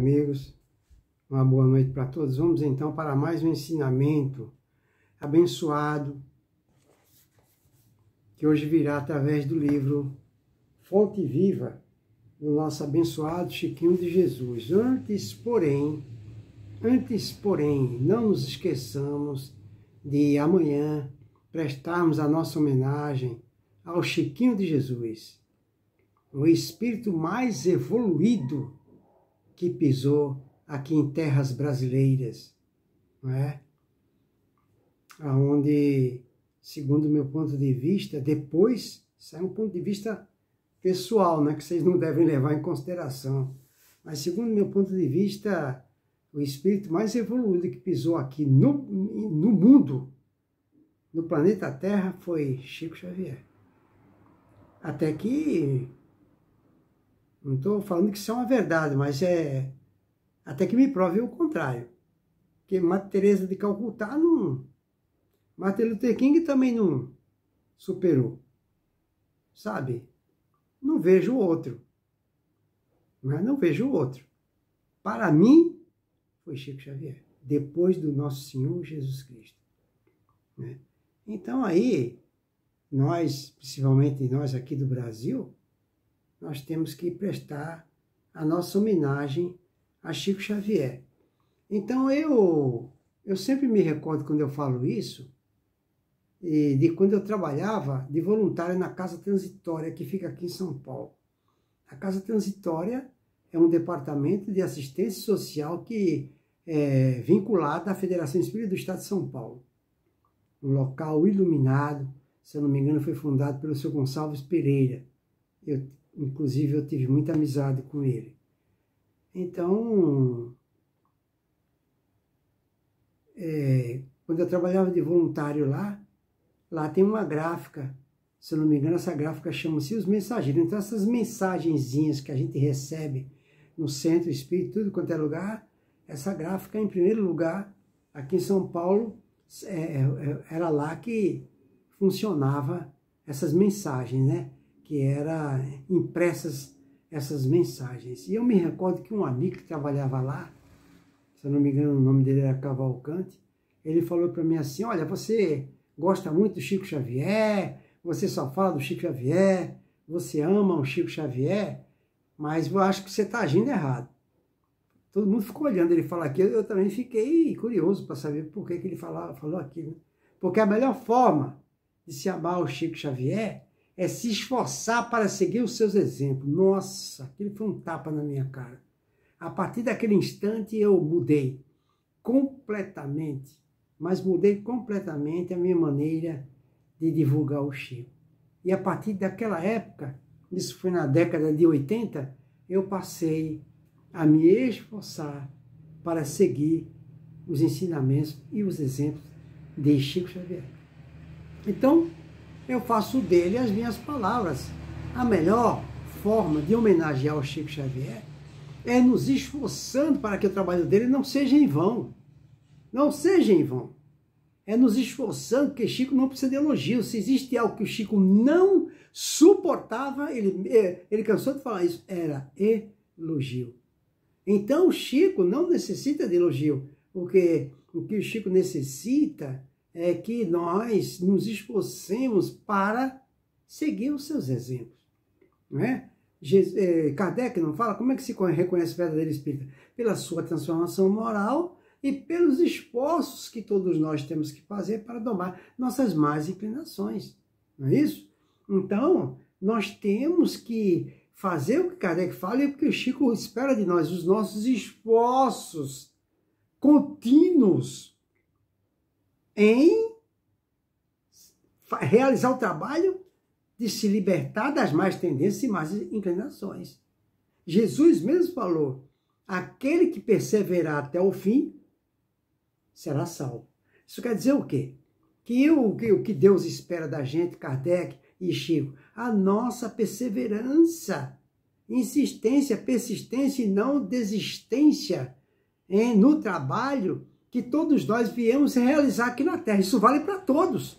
amigos, uma boa noite para todos. Vamos então para mais um ensinamento abençoado, que hoje virá através do livro Fonte Viva, do nosso abençoado Chiquinho de Jesus. Antes, porém, não nos esqueçamos de amanhã prestarmos a nossa homenagem ao Chiquinho de Jesus, o espírito mais evoluído que pisou aqui em terras brasileiras, não é? Onde, segundo o meu ponto de vista, depois, isso é um ponto de vista pessoal, né, que vocês não devem levar em consideração, mas segundo o meu ponto de vista, o espírito mais evoluído que pisou aqui no mundo, no planeta Terra, foi Chico Xavier. Até que, não estou falando que isso é uma verdade, mas até que me prove o contrário. Porque Madre Teresa de Calcutá não... Martin Luther King também não superou. Sabe? Não vejo outro. Mas não vejo outro. Para mim, foi Chico Xavier. Depois do nosso Senhor Jesus Cristo. Né? Então aí, nós, principalmente nós aqui do Brasil, nós temos que prestar a nossa homenagem a Chico Xavier. Então eu sempre me recordo quando eu falo isso, de quando eu trabalhava de voluntário na Casa Transitória, que fica aqui em São Paulo. A Casa Transitória é um departamento de assistência social que é vinculado à Federação Espírita do Estado de São Paulo. Um local iluminado, se eu não me engano, foi fundado pelo seu Gonçalves Pereira. Inclusive, eu tive muita amizade com ele. Então, quando eu trabalhava de voluntário lá tem uma gráfica, se eu não me engano, essa gráfica chama-se Os Mensageiros. Então, essas mensagenzinhas que a gente recebe no Centro Espírita, tudo quanto é lugar, essa gráfica, em primeiro lugar, aqui em São Paulo, era lá que funcionava essas mensagens, né? Que eram impressas essas mensagens. E eu me recordo que um amigo que trabalhava lá, se eu não me engano, o nome dele era Cavalcante, ele falou para mim assim: olha, você gosta muito do Chico Xavier, você só fala do Chico Xavier, você ama o Chico Xavier, mas eu acho que você está agindo errado. Todo mundo ficou olhando ele falar aquilo, eu também fiquei curioso para saber por que ele falou aquilo. Porque a melhor forma de se amar o Chico Xavier é se esforçar para seguir os seus exemplos. Nossa, aquilo foi um tapa na minha cara. A partir daquele instante eu mudei completamente, mas mudei completamente a minha maneira de divulgar o Chico. E a partir daquela época, isso foi na década de 80, eu passei a me esforçar para seguir os ensinamentos e os exemplos de Chico Xavier. Então, eu faço dele as minhas palavras. A melhor forma de homenagear o Chico Xavier é nos esforçando para que o trabalho dele não seja em vão. Não seja em vão. É nos esforçando, porque Chico não precisa de elogio. Se existe algo que o Chico não suportava, ele cansou de falar isso, era elogio. Então, o Chico não necessita de elogio, porque o que o Chico necessita é que nós nos esforcemos para seguir os seus exemplos. Não é? Kardec não fala como é que se reconhece o verdadeiro espírita? Pela sua transformação moral e pelos esforços que todos nós temos que fazer para domar nossas más inclinações. Não é isso? Então, nós temos que fazer o que Kardec fala e o que o Chico espera de nós, os nossos esforços contínuos em realizar o trabalho de se libertar das más tendências e más inclinações. Jesus mesmo falou: aquele que perseverar até o fim será salvo. Isso quer dizer o quê? Que o que Deus espera da gente, Kardec e Chico? A nossa perseverança, insistência, persistência e não desistência no trabalho que todos nós viemos realizar aqui na Terra. Isso vale para todos.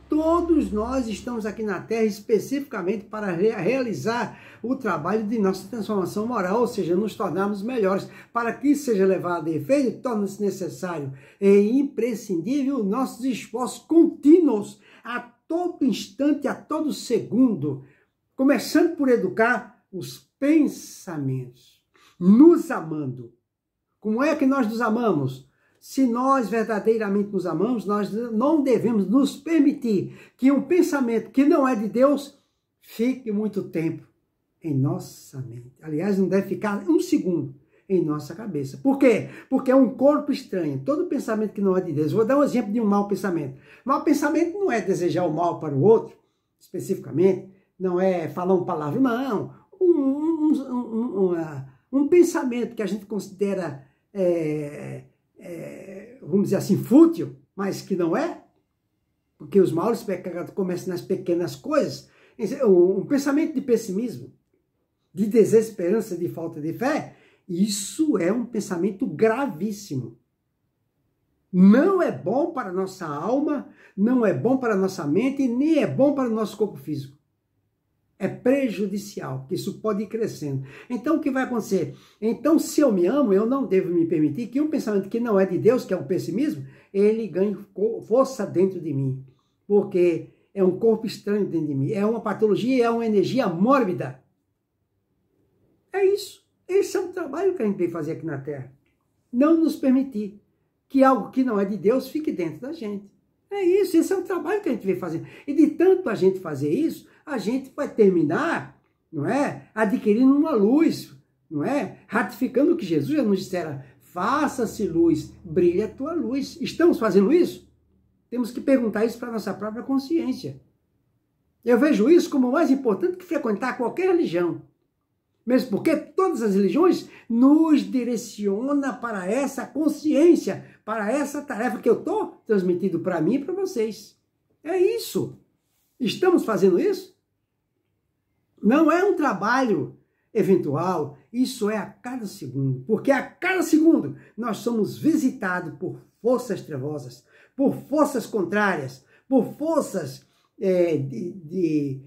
Todos nós estamos aqui na Terra especificamente para realizar o trabalho de nossa transformação moral, ou seja, nos tornarmos melhores. Para que isso seja levado a efeito, torna-se necessário e imprescindível nossos esforços contínuos a todo instante, a todo segundo, começando por educar os pensamentos, nos amando. Como é que nós nos amamos? Se nós verdadeiramente nos amamos, nós não devemos nos permitir que um pensamento que não é de Deus fique muito tempo em nossa mente. Aliás, não deve ficar um segundo em nossa cabeça. Por quê? Porque é um corpo estranho. Todo pensamento que não é de Deus. Vou dar um exemplo de um mau pensamento. Mau pensamento não é desejar o mal para o outro, especificamente. Não é falar uma palavra, não. Um pensamento que a gente considera... vamos dizer assim, fútil, mas que não é, porque os maus pecados começam nas pequenas coisas. Um pensamento de pessimismo, de desesperança, de falta de fé, isso é um pensamento gravíssimo. Não é bom para a nossa alma, não é bom para a nossa mente, nem é bom para o nosso corpo físico. É prejudicial, porque isso pode ir crescendo. Então, o que vai acontecer? Então, se eu me amo, eu não devo me permitir que um pensamento que não é de Deus, que é o pessimismo, ele ganhe força dentro de mim. Porque é um corpo estranho dentro de mim. É uma patologia, é uma energia mórbida. É isso. Esse é o trabalho que a gente tem que fazer aqui na Terra. Não nos permitir que algo que não é de Deus fique dentro da gente. É isso, esse é o trabalho que a gente vem fazendo. E de tanto a gente fazer isso, a gente vai terminar, não é? Adquirindo uma luz, não é? Ratificando o que Jesus já nos dissera, faça-se luz, brilhe a tua luz. Estamos fazendo isso? Temos que perguntar isso para a nossa própria consciência. Eu vejo isso como mais importante que frequentar qualquer religião. Mesmo porque todas as religiões nos direcionam para essa consciência, para essa tarefa que eu estou transmitindo para mim e para vocês. É isso. Estamos fazendo isso? Não é um trabalho eventual, isso é a cada segundo. Porque a cada segundo nós somos visitados por forças trevosas, por forças contrárias, por forças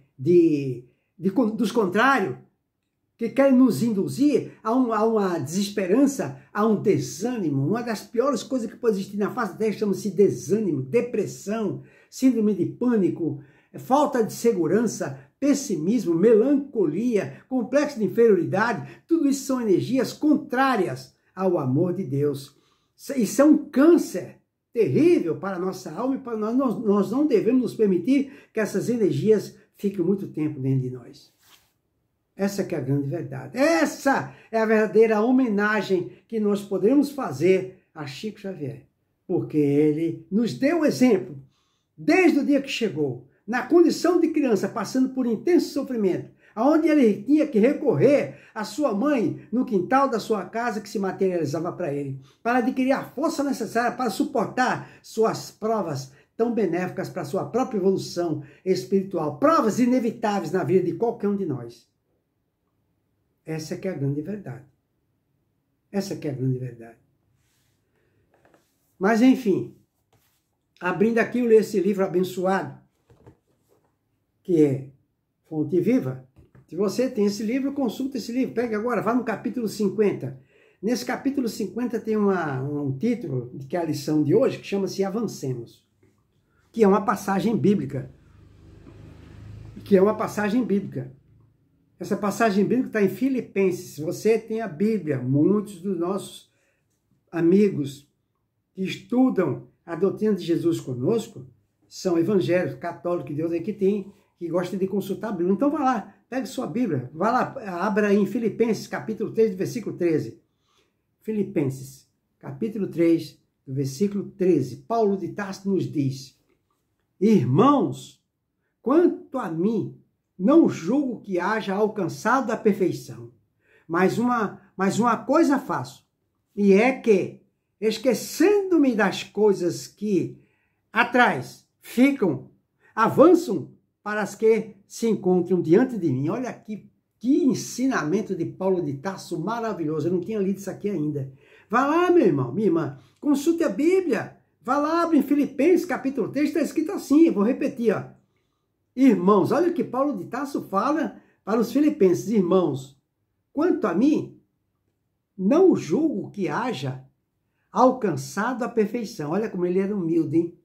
dos contrários, que querem nos induzir a uma desesperança, a um desânimo. Uma das piores coisas que pode existir na face da Terra chama-se desânimo, depressão, síndrome de pânico, falta de segurança, pessimismo, melancolia, complexo de inferioridade. Tudo isso são energias contrárias ao amor de Deus. Isso é um câncer terrível para a nossa alma e para nós. Nós não devemos nos permitir que essas energias fiquem muito tempo dentro de nós. Essa que é a grande verdade. Essa é a verdadeira homenagem que nós podemos fazer a Chico Xavier. Porque ele nos deu o exemplo, desde o dia que chegou, na condição de criança, passando por intenso sofrimento, onde ele tinha que recorrer à sua mãe no quintal da sua casa que se materializava para ele, para adquirir a força necessária para suportar suas provas tão benéficas para a sua própria evolução espiritual. Provas inevitáveis na vida de qualquer um de nós. Essa que é a grande verdade. Essa que é a grande verdade. Mas, enfim, abrindo aqui, eu leio esse livro abençoado, que é Fonte Viva. Se você tem esse livro, consulta esse livro. Pega agora, vá no capítulo 50. Nesse capítulo 50 tem um título, que é a lição de hoje, que chama-se Avancemos, que é uma passagem bíblica. Essa passagem bíblica está em Filipenses. Se você tem a Bíblia, muitos dos nossos amigos que estudam a doutrina de Jesus conosco são evangélicos, católicos, que Deus é que tem, que gosta de consultar a Bíblia. Então vá lá, pegue sua Bíblia, vá lá, abra em Filipenses, capítulo 3, versículo 13. Filipenses, capítulo 3, versículo 13. Paulo de Tarso nos diz: irmãos, quanto a mim, não julgo que haja alcançado a perfeição, mas uma coisa faço, e é que, esquecendo-me das coisas que atrás ficam, avançam para as que se encontram diante de mim. Olha aqui, que ensinamento de Paulo de Tarso maravilhoso. Eu não tinha lido isso aqui ainda. Vá lá, meu irmão, minha irmã, consulte a Bíblia. Vai lá, abre em Filipenses, capítulo 3, está escrito assim, eu vou repetir, ó. Irmãos, olha o que Paulo de Tarso fala para os filipenses. Irmãos, quanto a mim, não julgo que haja alcançado a perfeição. Olha como ele era humilde, hein?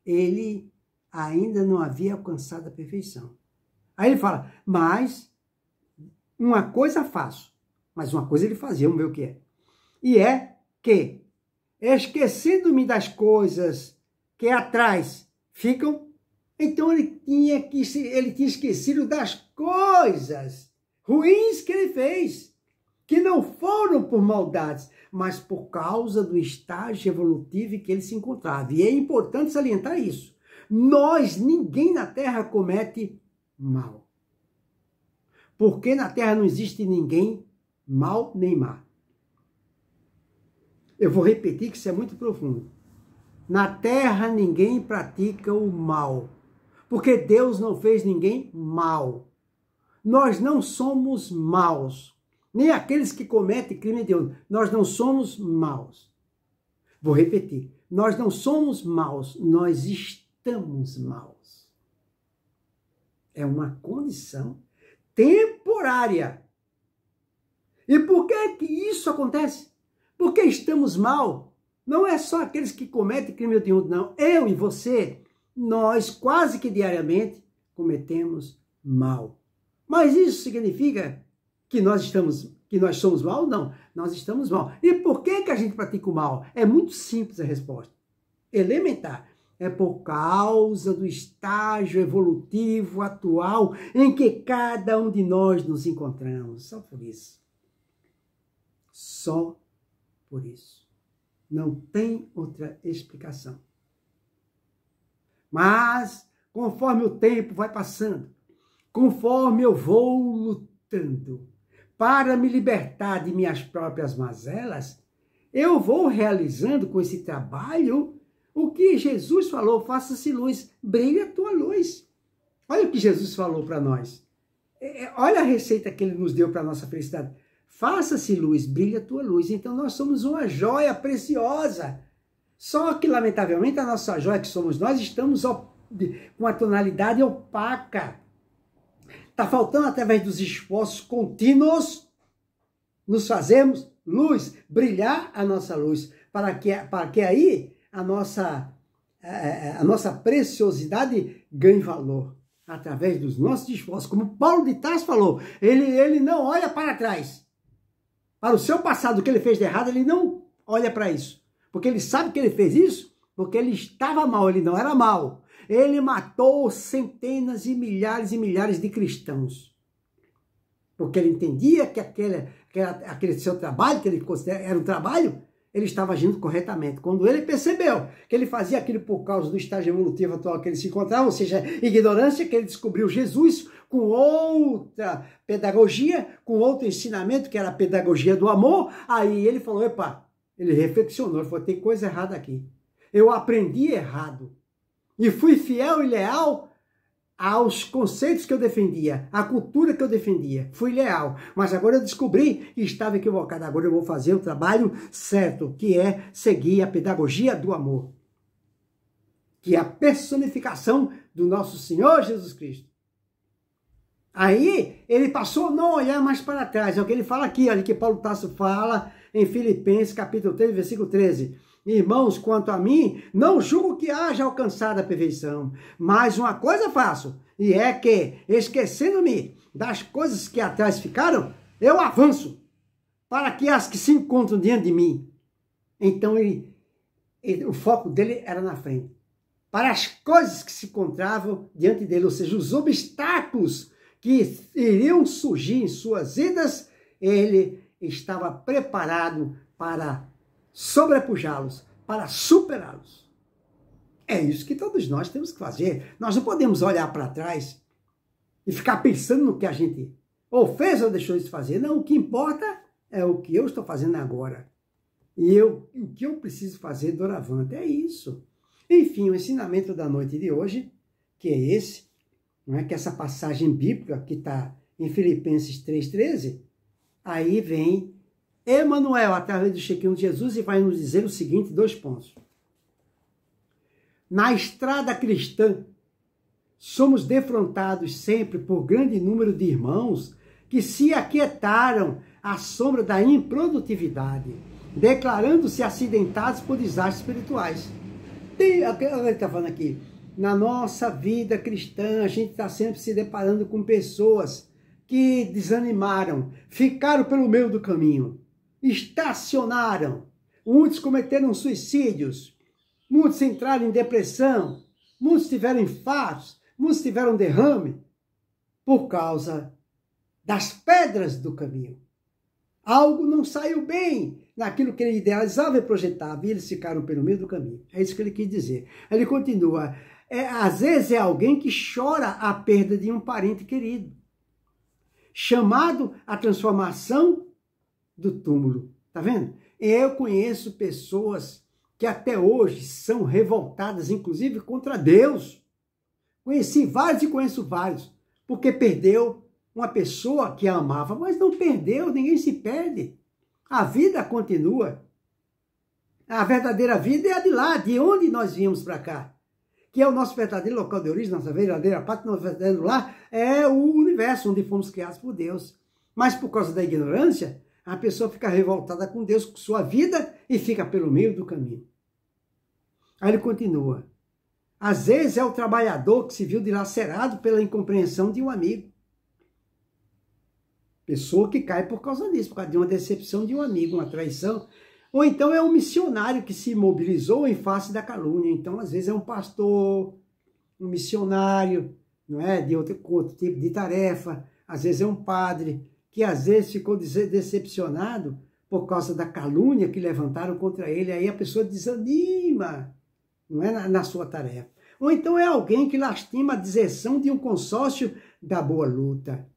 Ele ainda não havia alcançado a perfeição. Aí ele fala, mas uma coisa faço. Mas uma coisa ele fazia, vamos ver o que é. E é que, esquecendo-me das coisas que atrás ficam, então ele tinha esquecido das coisas ruins que ele fez, que não foram por maldades, mas por causa do estágio evolutivo em que ele se encontrava. E é importante salientar isso. Ninguém na Terra comete mal. Porque na Terra não existe ninguém mal nem má. Eu vou repetir que isso é muito profundo. Na Terra ninguém pratica o mal. Porque Deus não fez ninguém mal. Nós não somos maus. Nem aqueles que cometem crime de ouro. Nós não somos maus. Vou repetir. Nós não somos maus. Nós estamos maus. É uma condição temporária. E por que isso acontece? Porque estamos mal. Não é só aqueles que cometem crime hediondo, não. Eu e você, nós quase que diariamente cometemos mal. Mas isso significa que nós somos mal? Não, nós estamos mal. E por que a gente pratica o mal? É muito simples a resposta. Elementar. É por causa do estágio evolutivo atual em que cada um de nós nos encontramos. Só por isso. Só por isso. Não tem outra explicação. Mas, conforme o tempo vai passando, conforme eu vou lutando para me libertar de minhas próprias mazelas, eu vou realizando com esse trabalho o que Jesus falou, faça-se luz, brilha a tua luz. Olha o que Jesus falou para nós. Olha a receita que ele nos deu para a nossa felicidade. Faça-se luz, brilha a tua luz. Então nós somos uma joia preciosa. Só que, lamentavelmente, a nossa joia que somos nós, estamos com a tonalidade opaca. Está faltando, através dos esforços contínuos, nos fazermos luz, brilhar a nossa luz, para que aí a nossa preciosidade ganhe valor, através dos nossos esforços. Como Paulo de Tarso falou, ele não olha para trás. Para o seu passado, o que ele fez de errado, ele não olha para isso. Porque ele sabe que ele fez isso, porque ele estava mal, ele não era mal. Ele matou centenas e milhares de cristãos. Porque ele entendia que aquele seu trabalho, que ele considera era um trabalho, ele estava agindo corretamente. Quando ele percebeu que ele fazia aquilo por causa do estágio evolutivo atual que ele se encontrava, ou seja, ignorância, que ele descobriu Jesus com outra pedagogia, com outro ensinamento, que era a pedagogia do amor, aí ele falou, epa, ele reflexionou, ele falou, tem coisa errada aqui. Eu aprendi errado. E fui fiel e leal aos conceitos que eu defendia, à cultura que eu defendia. Fui leal. Mas agora eu descobri que estava equivocado. Agora eu vou fazer o trabalho certo, que é seguir a pedagogia do amor. Que é a personificação do nosso Senhor Jesus Cristo. Aí ele passou a não olhar mais para trás. É o que ele fala aqui, olha que Paulo Tarso fala em Filipenses capítulo 3, versículo 13. Irmãos, quanto a mim, não julgo que haja alcançado a perfeição, mas uma coisa faço, e é que, esquecendo-me das coisas que atrás ficaram, eu avanço, para que as que se encontram diante de mim. Então o foco dele era na frente, para as coisas que se encontravam diante dele, ou seja, os obstáculos que iriam surgir em suas vidas, ele estava preparado para sobrepujá-los, para superá-los. É isso que todos nós temos que fazer. Nós não podemos olhar para trás e ficar pensando no que a gente ou fez ou deixou de fazer. Não, o que importa é o que eu estou fazendo agora. E o que eu preciso fazer doravante. É isso. Enfim, o ensinamento da noite de hoje, que é esse, não é? Que essa passagem bíblica que está em Filipenses 3,13, aí vem Emmanuel, através do chequinho de Jesus, e vai nos dizer o seguinte, 2 pontos. Na estrada cristã, somos defrontados sempre por grande número de irmãos que se aquietaram à sombra da improdutividade, declarando-se acidentados por desastres espirituais. Ele está falando aqui, na nossa vida cristã, a gente está sempre se deparando com pessoas que desanimaram, ficaram pelo meio do caminho, estacionaram, muitos cometeram suicídios, muitos entraram em depressão, muitos tiveram infartos, muitos tiveram derrame, por causa das pedras do caminho. Algo não saiu bem naquilo que ele idealizava e projetava, e eles ficaram pelo meio do caminho. É isso que ele quis dizer. Ele continua, às vezes é alguém que chora a perda de um parente querido, chamado à transformação do túmulo. Tá vendo? Eu conheço pessoas que até hoje são revoltadas, inclusive contra Deus. Conheci vários e conheço vários, porque perdeu uma pessoa que a amava, mas não perdeu, ninguém se perde. A vida continua. A verdadeira vida é a de lá, de onde nós viemos para cá, que é o nosso verdadeiro local de origem, nossa verdadeira pátria, nosso verdadeiro lar, é o universo onde fomos criados por Deus. Mas por causa da ignorância, a pessoa fica revoltada com Deus, com sua vida, e fica pelo meio do caminho. Aí ele continua. Às vezes é o trabalhador que se viu dilacerado pela incompreensão de um amigo. Pessoa que cai por causa disso, por causa de uma decepção de um amigo, uma traição. Ou então é um missionário que se mobilizou em face da calúnia. Então, às vezes é um pastor, um missionário, não é? De outro tipo de tarefa. Às vezes é um padre que às vezes ficou decepcionado por causa da calúnia que levantaram contra ele. Aí a pessoa desanima, não é, na sua tarefa. Ou então é alguém que lastima a deserção de um consórcio da boa luta.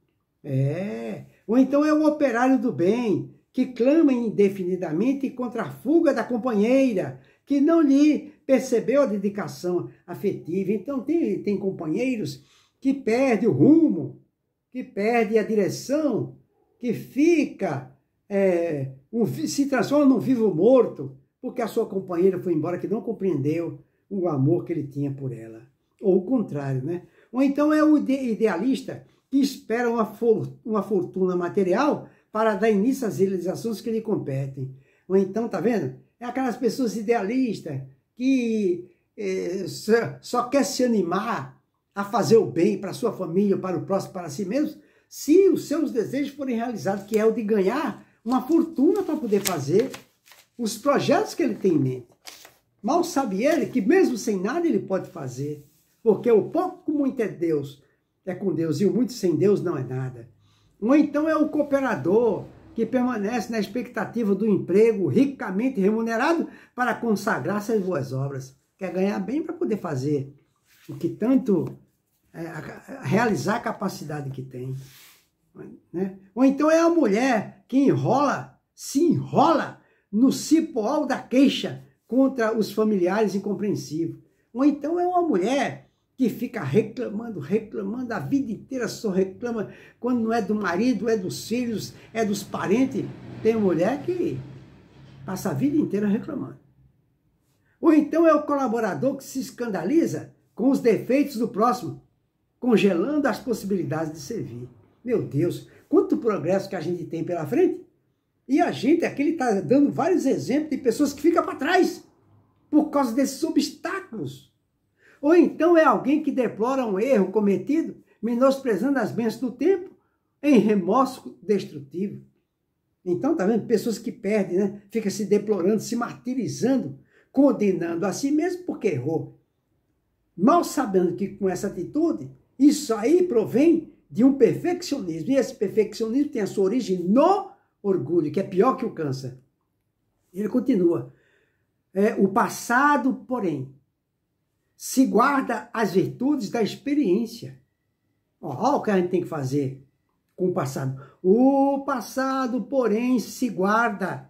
Ou então é o operário do bem, que clama indefinidamente contra a fuga da companheira, que não lhe percebeu a dedicação afetiva. Então tem companheiros que perdem o rumo, que perdem a direção, que fica, se transforma num vivo morto, porque a sua companheira foi embora, que não compreendeu o amor que ele tinha por ela. Ou o contrário, né? Ou então é o idealista que espera uma fortuna material para dar início às realizações que lhe competem. Ou então, tá vendo? É aquelas pessoas idealistas que só quer se animar a fazer o bem para a sua família, para o próximo, para si mesmo, se os seus desejos forem realizados, que é o de ganhar uma fortuna para poder fazer os projetos que ele tem em mente. Mal sabe ele que mesmo sem nada ele pode fazer, porque o pouco com muito é Deus, é com Deus, e o muito sem Deus não é nada. Ou então é o cooperador que permanece na expectativa do emprego ricamente remunerado para consagrar suas boas obras. Quer ganhar bem para poder fazer o que tanto, realizar a capacidade que tem. Né? Ou então é a mulher que se enrola no cipoal da queixa contra os familiares incompreensivos. Ou então é uma mulher que fica reclamando a vida inteira, só reclama quando não é do marido, é dos filhos, é dos parentes. Tem mulher que passa a vida inteira reclamando. Ou então é o colaborador que se escandaliza com os defeitos do próximo, congelando as possibilidades de servir. Meu Deus, quanto progresso que a gente tem pela frente. E a gente aqui está dando vários exemplos de pessoas que ficam para trás por causa desses obstáculos. Ou então é alguém que deplora um erro cometido, menosprezando as bênçãos do tempo, em remorso destrutivo. Então, tá vendo? Pessoas que perdem, né? Fica se deplorando, se martirizando, condenando a si mesmo porque errou. Mal sabendo que com essa atitude, isso aí provém de um perfeccionismo. E esse perfeccionismo tem a sua origem no orgulho, que é pior que o câncer. Ele continua. O passado, porém, se guarda as virtudes da experiência. Olha o que a gente tem que fazer com o passado. O passado, porém, se guarda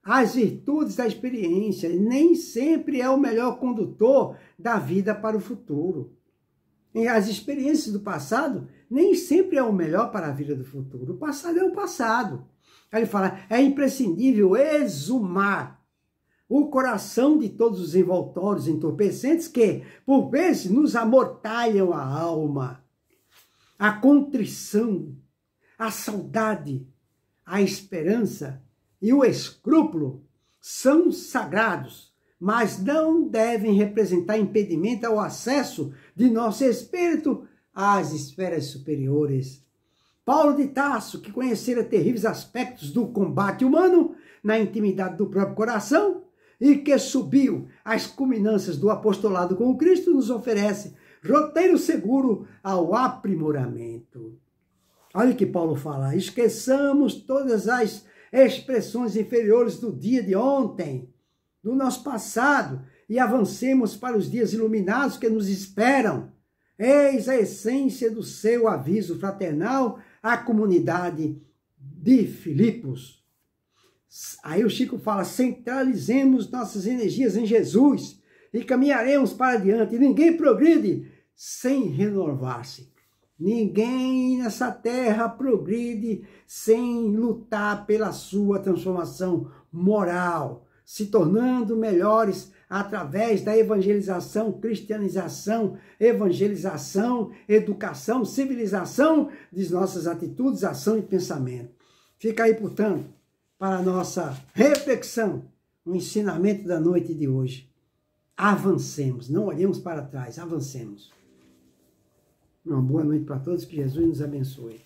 as virtudes da experiência. Nem sempre é o melhor condutor da vida para o futuro. E as experiências do passado nem sempre é o melhor para a vida do futuro. O passado é o passado. Aí ele fala, é imprescindível exumar o coração de todos os envoltórios entorpecentes que, por vezes, nos amortalham a alma. A contrição, a saudade, a esperança e o escrúpulo são sagrados, mas não devem representar impedimento ao acesso de nosso espírito às esferas superiores. Paulo de Tarso, que conhecera terríveis aspectos do combate humano na intimidade do próprio coração e que subiu às culminâncias do apostolado com o Cristo, nos oferece roteiro seguro ao aprimoramento. Olha o que Paulo fala: esqueçamos todas as expressões inferiores do dia de ontem, do nosso passado, e avancemos para os dias iluminados que nos esperam. Eis a essência do seu aviso fraternal à comunidade de Filipos. Aí o Chico fala: centralizemos nossas energias em Jesus e caminharemos para diante. Ninguém progride sem renovar-se. Ninguém nessa terra progride sem lutar pela sua transformação moral, se tornando melhores através da evangelização, cristianização, educação, civilização de nossas atitudes, ação e pensamento. Fica aí, portanto, para a nossa reflexão, o ensinamento da noite de hoje. Avancemos, não olhemos para trás, avancemos. Uma boa noite para todos, que Jesus nos abençoe.